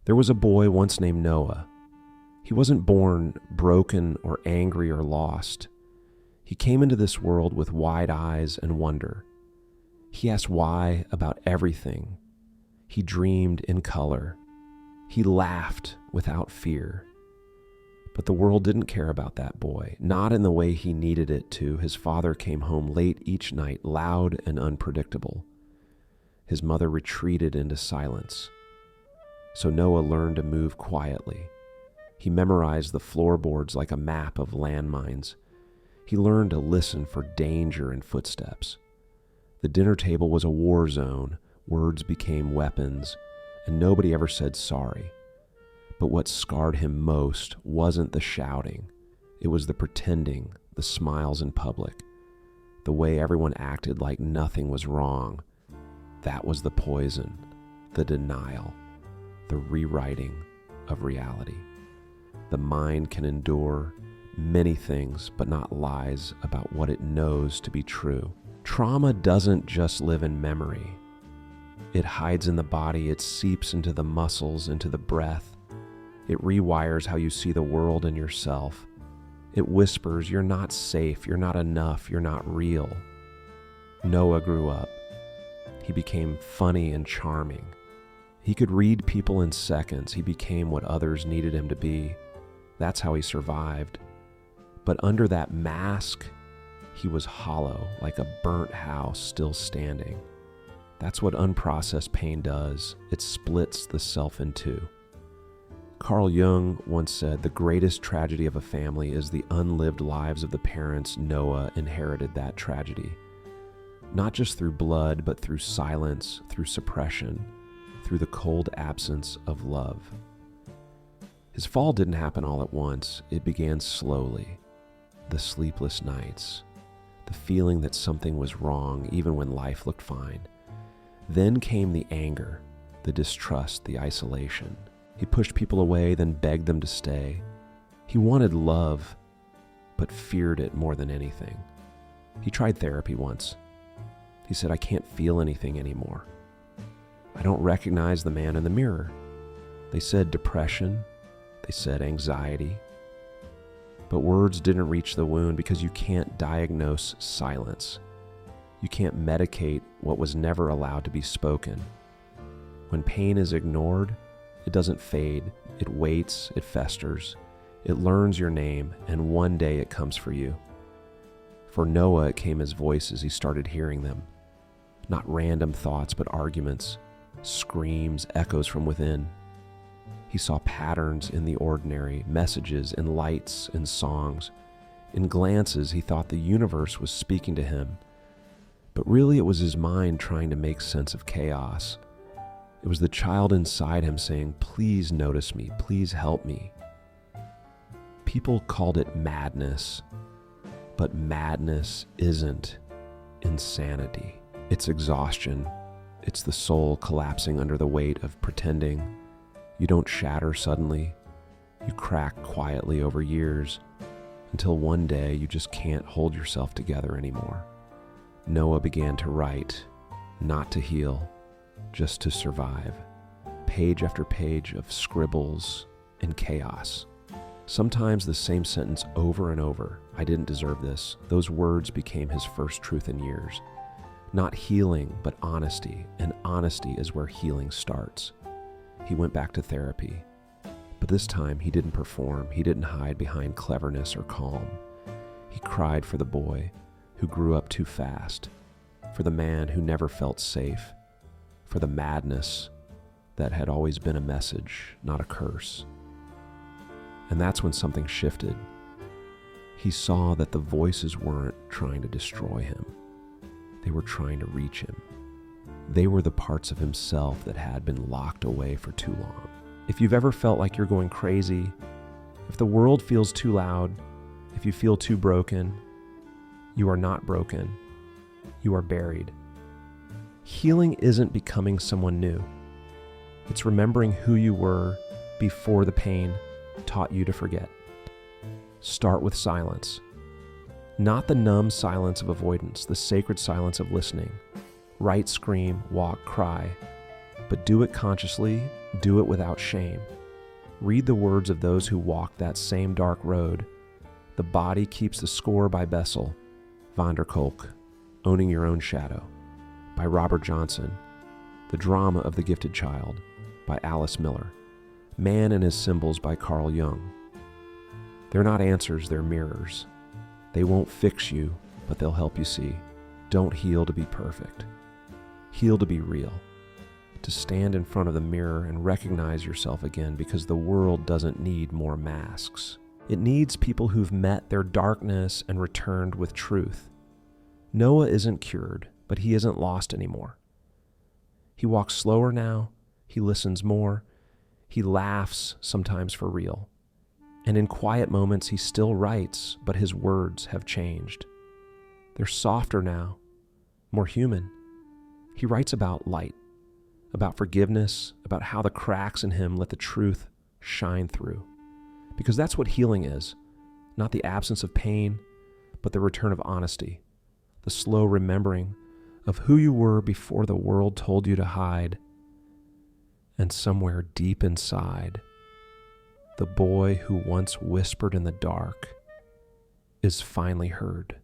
There was a boy once named Noah. He wasn't born broken or angry or lost. He came into this world with wide eyes and wonder. He asked why about everything. He dreamed in color. He laughed without fear. But the world didn't care about that boy, not in the way he needed it to. His father came home late each night, loud and unpredictable. His mother retreated into silence. So Noah learned to move quietly. He memorized the floorboards like a map of landmines. He learned to listen for danger and footsteps. The dinner table was a war zone. Words became weapons, and nobody ever said sorry. But what scarred him most wasn't the shouting. It was the pretending, the smiles in public, the way everyone acted like nothing was wrong. That was the poison, the denial, the rewriting of reality. The mind can endure many things, but not lies about what it knows to be true. Trauma doesn't just live in memory. It hides in the body, it seeps into the muscles, into the breath. It rewires how you see the world and yourself. It whispers, you're not safe, you're not enough, you're not real. Noah grew up. He became funny and charming. He could read people in seconds. He became what others needed him to be. That's how he survived. But under that mask, he was hollow, like a burnt house still standing. That's what unprocessed pain does. It splits the self in two. Carl Jung once said, the greatest tragedy of a family is the unlived lives of the parents. Noah inherited that tragedy. Not just through blood, but through silence, through suppression, through the cold absence of love. His fall didn't happen all at once. It began slowly. The sleepless nights, the feeling that something was wrong even when life looked fine. Then came the anger, the distrust, the isolation. He pushed people away, then begged them to stay. He wanted love, but feared it more than anything. He tried therapy once. He said, I can't feel anything anymore. I don't recognize the man in the mirror. They said depression. They said anxiety. But words didn't reach the wound because you can't diagnose silence. You can't medicate what was never allowed to be spoken. When pain is ignored, it doesn't fade. It waits, it festers. It learns your name, and one day it comes for you. For Noah, it came as voices. He started hearing them. Not random thoughts, but arguments, screams, echoes from within. He saw patterns in the ordinary, messages in lights and songs. In glances, he thought the universe was speaking to him. But really, it was his mind trying to make sense of chaos. It was the child inside him saying, please notice me, please help me. People called it madness, but madness isn't insanity. It's exhaustion. It's the soul collapsing under the weight of pretending. You don't shatter suddenly. You crack quietly over years until one day you just can't hold yourself together anymore. Noah began to write, not to heal, just to survive. Page after page of scribbles and chaos. Sometimes the same sentence over and over. I didn't deserve this. Those words became his first truth in years. Not healing, but honesty, and honesty is where healing starts. He went back to therapy, but this time he didn't perform. He didn't hide behind cleverness or calm. He cried for the boy who grew up too fast, for the man who never felt safe, for the madness that had always been a message, not a curse. And that's when something shifted. He saw that the voices weren't trying to destroy him. They were trying to reach him. They were the parts of himself that had been locked away for too long. If you've ever felt like you're going crazy, if the world feels too loud, if you feel too broken, you are not broken. You are buried. Healing isn't becoming someone new. It's remembering who you were before the pain taught you to forget. Start with silence. Not the numb silence of avoidance, the sacred silence of listening. Write, scream, walk, cry, but do it consciously Do it without shame. Read the words of those who walked that same dark road. The Body Keeps the Score by Bessel van der Kolk. Owning Your Own Shadow by Robert Johnson. The Drama of the Gifted Child by Alice Miller. Man and His Symbols by Carl Jung. They're not answers, they're mirrors. They won't fix you, but they'll help you see. Don't heal to be perfect. Heal to be real. To stand in front of the mirror and recognize yourself again, because the world doesn't need more masks. It needs people who've met their darkness and returned with truth. Noah isn't cured, but he isn't lost anymore. He walks slower now, he listens more, he laughs sometimes for real. And in quiet moments he still writes, but his words have changed. They're softer now, more human. He writes about light, about forgiveness, about how the cracks in him let the truth shine through. Because that's what healing is, not the absence of pain, but the return of honesty, the slow remembering of who you were before the world told you to hide. And somewhere deep inside, the boy who once whispered in the dark is finally heard.